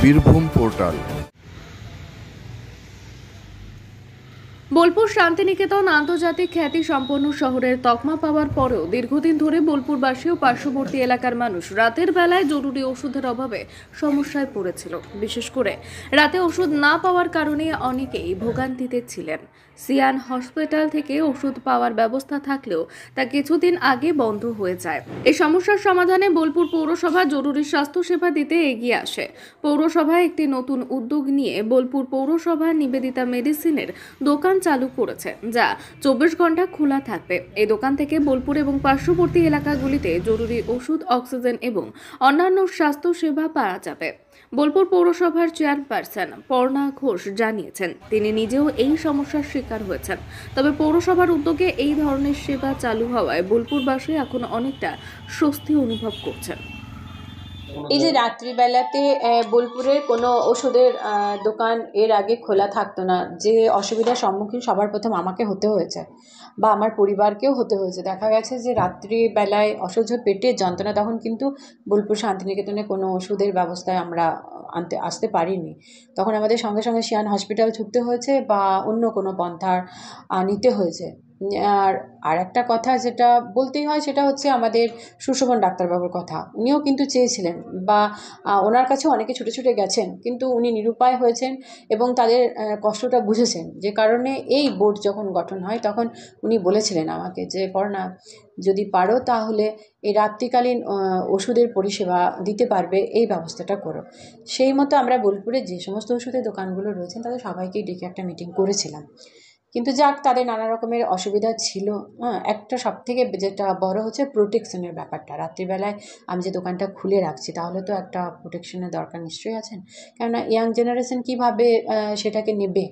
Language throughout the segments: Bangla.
বীরভূম পোর্টাল। বোলপুর শান্তিনিকেতন আন্তর্জাতিক খ্যাতি সম্পন্ন শহরের তকমা পাওয়ার পরেও দীর্ঘদিন ধরে বোলপুরবাসী ও পার্শ্ববর্তী এলাকার মানুষ রাতের বেলায় জরুরি ওষুধের অভাবে সমস্যায় পড়েছিল। বিশেষ করে রাতে ওষুধ না পাওয়ার কারণে অনেকেই ভোগান্তিতে ছিলেন। সিয়ান হসপিটাল থেকে ওষুধ পাওয়ার ব্যবস্থা থাকলেও তা কিছুদিন আগে বন্ধ হয়ে যায়। এই সমস্যার সমাধানে বোলপুর পৌরসভা জরুরি স্বাস্থ্যসেবা দিতে এগিয়ে আসে। পৌরসভায় একটি নতুন উদ্যোগ নিয়ে বোলপুর পৌরসভা নিবেদিতা মেডিসিনের দোকান চালু করেছে, যা 24 ঘন্টা খোলা থাকবে। এই দোকান থেকে বোলপুর এবং পার্শ্ববর্তী এলাকাগুলিতে জরুরি ওষুধ, অক্সিজেন এবং অন্যান্য স্বাস্থ্য সেবা পাওয়া যাবে। বোলপুর পৌরসভার চেয়ারপারসন পর্ণা ঘোষ জানিয়েছেন, তিনি নিজেও এই সমস্যার শিকার হয়েছেন। তবে পৌরসভার উদ্যোগে এই ধরনের সেবা চালু হওয়ায় বোলপুরবাসী এখন অনেকটা স্বস্তি অনুভব করছেন। এই যে রাত্রিবেলাতে বোলপুরের কোনো ওষুধের দোকান এর আগে খোলা থাকতো না, যে অসুবিধার সম্মুখীন সবার প্রথম আমাকে হতে হয়েছে বা আমার পরিবারকেও হতে হয়েছে। দেখা গেছে যে রাত্রিবেলায় অসহ্য পেটের যন্ত্রণা, তখন কিন্তু বোলপুর শান্তিনিকেতনে কোনো ওষুধের ব্যবস্থায় আমরা আসতে পারিনি। তখন আমাদের সঙ্গে সঙ্গে সিয়ান হসপিটাল ছুটতে হয়েছে বা অন্য কোনো পন্থার নিতে হয়েছে। আর একটা কথা যেটা বলতেই হয় সেটা হচ্ছে আমাদের সুশোভন ডাক্তারবাবুর কথা। উনিও কিন্তু চেয়েছিলেন বা ওনার কাছেও অনেকে ছুটে ছুটে গেছেন, কিন্তু উনি নিরুপায় হয়েছেন এবং তাদের কষ্টটা বুঝেছেন। যে কারণে এই বোর্ড যখন গঠন হয় তখন উনি বলেছিলেন আমাকে যে, পর্ণা, যদি পারো তাহলে এই রাত্রিকালীন ওষুধের পরিষেবা দিতে পারবে, এই ব্যবস্থাটা করো। সেই মতো আমরা বোলপুরে যে সমস্ত ওষুধের দোকানগুলো রয়েছেন তাদের সবাইকেই ডেকে একটা মিটিং করেছিলাম। কিন্তু যাক, তাদের নানা রকমের অসুবিধা ছিল। একটা সবথেকে যেটা বড় হচ্ছে প্রোটেকশনের ব্যাপারটা। রাত্রিবেলায় আমি যে দোকানটা খুলে রাখছি, তাহলে তো একটা প্রোটেকশনের দরকার নিশ্চয়ই আছেন। কেননা ইয়াং জেনারেশন কীভাবে সেটাকে নেবে,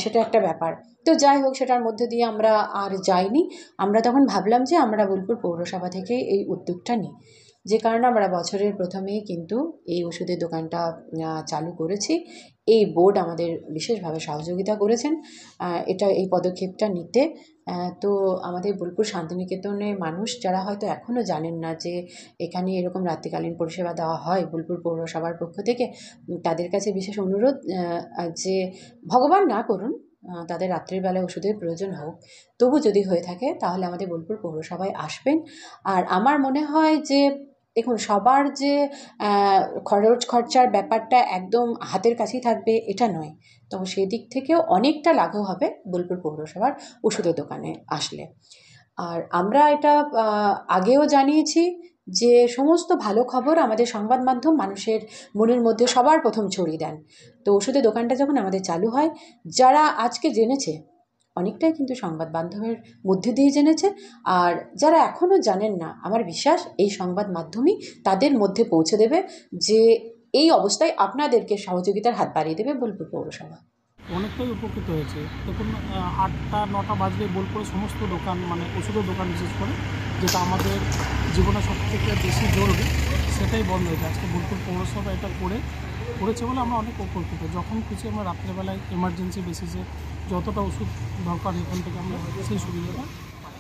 সেটা একটা ব্যাপার। তো যাই হোক, সেটার মধ্যে দিয়ে আমরা আর যাইনি। আমরা তখন ভাবলাম যে আমরা বোলপুর পৌরসভা থেকে এই উদ্যোগটা নিই। যে কারণে আমরা বছরের প্রথমেই কিন্তু এই ওষুধের দোকানটা চালু করেছি। এই বোর্ড আমাদের বিশেষভাবে সহযোগিতা করেছেন এই পদক্ষেপটা নিতে। তো আমাদের বোলপুর শান্তিনিকেতনের মানুষ যারা হয়তো এখনও জানেন না যে এখানে এরকম রাত্রিকালীন পরিষেবা দেওয়া হয় বোলপুর পৌরসভার পক্ষ থেকে, তাদের কাছে বিশেষ অনুরোধ যে ভগবান না করুন তাদের রাত্রির বেলায় ওষুধের প্রয়োজন হোক, তবু যদি হয়ে থাকে তাহলে আমাদের বোলপুর পৌরসভায় আসবেন। আর আমার মনে হয় যে দেখুন, সবার যে খরচার ব্যাপারটা একদম হাতের কাছেই থাকবে এটা নয়, তো সেদিক থেকেও অনেকটা লাঘব হবে বোলপুর পৌরসভার ওষুধের দোকানে আসলে। আর আমরা এটা আগেও জানিয়েছি যে সমস্ত ভালো খবর আমাদের সংবাদ মাধ্যম মানুষের মনের মধ্যে সবার প্রথম ছড়িয়ে দেন। তো ওষুধের দোকানটা যখন আমাদের চালু হয়, যারা আজকে জেনেছে অনেকটাই কিন্তু সংবাদ মাধ্যমের মধ্যে দিয়ে জেনেছে, আর যারা এখনও জানেন না, আমার বিশ্বাস এই সংবাদ মাধ্যমই তাদের মধ্যে পৌঁছে দেবে যে এই অবস্থায় আপনাদেরকে সহযোগিতার হাত বাড়িয়ে দেবে বোলপুর পৌরসভা। অনেকটাই উপকৃত হয়েছে। দেখুন, 8টা-9টা বাজলে বোলপুরে সমস্ত দোকান, মানে ওষুধের দোকান বিশেষ করে, যেটা আমাদের জীবনে সবথেকে বেশি জরুরি, সেটাই বন্ধ হয়েছে। আজকে বোলপুর পৌরসভা এটা করেছে বলে আমরা অনেক উপকৃত। যখন খুশি আমরা রাত্রেবেলায় এমার্জেন্সি বেসিসে যতটা ওষুধ দরকার এখান থেকে আমরা সেই সুবিধাটা পাই।